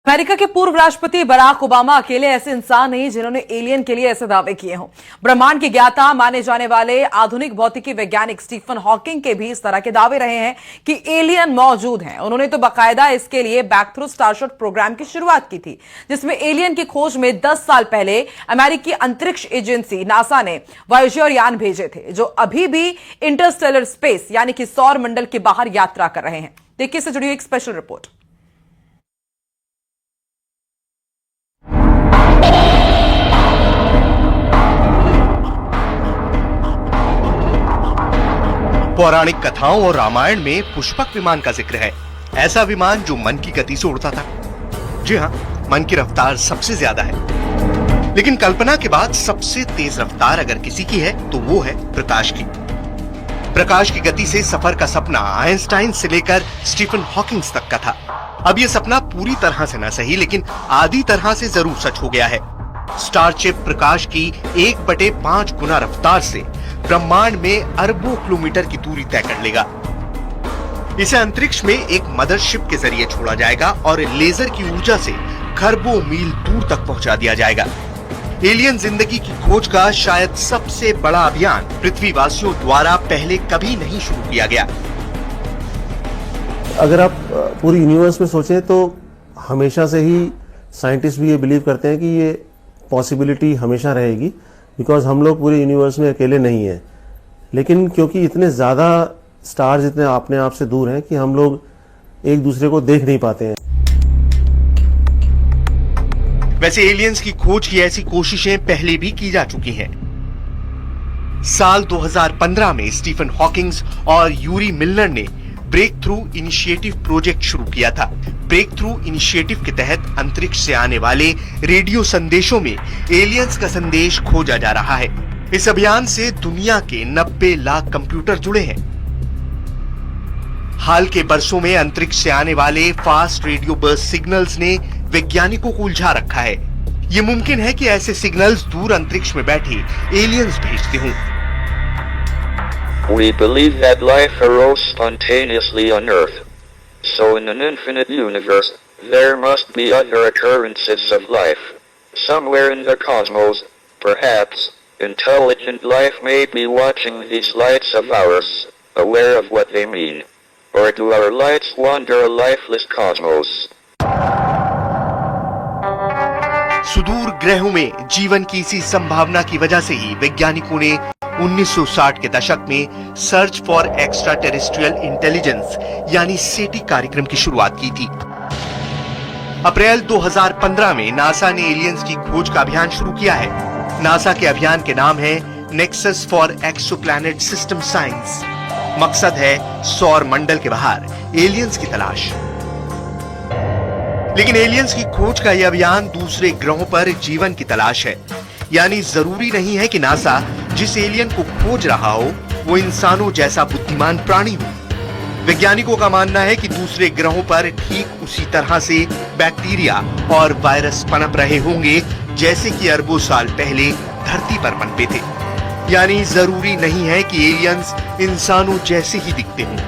America के पूर्व राष्ट्रपति बराक ओबामा अकेले ऐसे इंसान नहीं जिन्होंने एलियन के लिए ऐसे दावे किए हों। ब्रह्मांड के ज्ञाता माने जाने वाले आधुनिक भौतिकी वैज्ञानिक स्टीफन हॉकिंग के भी इस तरह के दावे रहे हैं कि एलियन मौजूद हैं। उन्होंने तो बाकायदा इसके लिए बैक थ्रू स्टारशॉट प्रोग्राम की शुरुआत की थी, जिसमें एलियन की खोज में 10 साल पहले अमेरिकी अंतरिक्ष एजेंसी नासा ने वॉयेजर यान भेजे थे, जो अभी भी इंटरस्टेलर स्पेस यानी कि सौर मंडल के बाहर यात्रा कर रहे हैं। देखिए इससे जुड़ी एक स्पेशल रिपोर्ट। पौराणिक कथाओं और रामायण में पुष्पक विमान का जिक्र है। ऐसा विमान जो मन की गति से उड़ता था। जी हाँ, मन की रफ्तार सबसे ज्यादा है, लेकिन कल्पना के बाद सबसे तेज रफ्तार अगर किसी की है तो वो है प्रकाश की। प्रकाश की गति से सफर का सपना आइंस्टाइन से लेकर स्टीफन हॉकिंग तक का था। अब ये सपना पूरी तरह से न सही लेकिन आधी तरह से जरूर सच हो गया है। स्टारशिप प्रकाश की 1/5 गुना रफ्तार से ब्रह्मांड में अरबों किलोमीटर की दूरी तय कर लेगा। इसे अंतरिक्ष में एक मदरशिप के जरिए छोड़ा जाएगा और लेजर की ऊर्जा से खरबों मील दूर तक पहुंचा दिया जाएगा। एलियन जिंदगी की खोज का शायद सबसे बड़ा अभियान पृथ्वीवासियों द्वारा पहले कभी नहीं शुरू किया गया। अगर आप पूरी यूनिवर्स में सोचें तो हमेशा से ही साइंटिस्ट भी ये बिलीव करते हैं कि ये पॉसिबिलिटी हमेशा रहेगी, बिकॉज हम लोग पूरे यूनिवर्स में अकेले नहीं हैं। लेकिन क्योंकि इतने ज़्यादा स्टार्स इतने अपने आप से दूर हैं कि हम लोग एक दूसरे को देख नहीं पाते हैं। वैसे एलियंस की खोज की ऐसी कोशिशें पहले भी की जा चुकी हैं। साल 2015 में स्टीफन हॉकिंग और यूरी मिलर ने ब्रेक थ्रू इनिशिएटिव प्रोजेक्ट शुरू किया था। ब्रेक थ्रू इनिशिएटिव के तहत अंतरिक्ष से आने वाले रेडियो संदेशों में एलियंस का संदेश खोजा जा रहा है। इस अभियान से दुनिया के 90 लाख कंप्यूटर जुड़े हैं। हाल के बरसों में अंतरिक्ष से आने वाले फास्ट रेडियो बर्स्ट सिग्नल्स ने वैज्ञानिकों को उलझा रखा है। ये मुमकिन है कि ऐसे सिग्नल्स दूर अंतरिक्ष में बैठे एलियंस भेजते हों। We believe that life arose spontaneously on Earth. So in an infinite universe, there must be other occurrences of life. Somewhere in the cosmos, perhaps, intelligent life may be watching these lights of ours, aware of what they mean. Or do our lights wander a lifeless cosmos? सुदूर ग्रहों में जीवन की इसी संभावना की वजह से ही वैज्ञानिकों ने 1960 के दशक में search for extra terrestrial intelligence यानी सेटी कार्यक्रम की शुरुआत की थी। अप्रैल 2015 में नासा ने एलियंस की खोज का अभियान शुरू किया है। नासा के अभियान के नाम है nexus for exoplanet system science. मकसद है सौर मंडल के बाहर एलियंस की तलाश। लेकिन एलियंस की खोज का यह अभियान दूसरे ग्रहों पर जीवन की तलाश है। यानी जरूरी नहीं है कि नासा जिस एलियन को खोज रहा हो वो इंसानों जैसा बुद्धिमान प्राणी हो। वैज्ञानिकों का मानना है कि दूसरे ग्रहों पर ठीक उसी तरह से बैक्टीरिया और वायरस पनप रहे होंगे जैसे कि अरबों साल पहले धरती पर पनपे थे। यानी जरूरी नहीं है कि एलियंस इंसानों जैसे ही दिखते हों।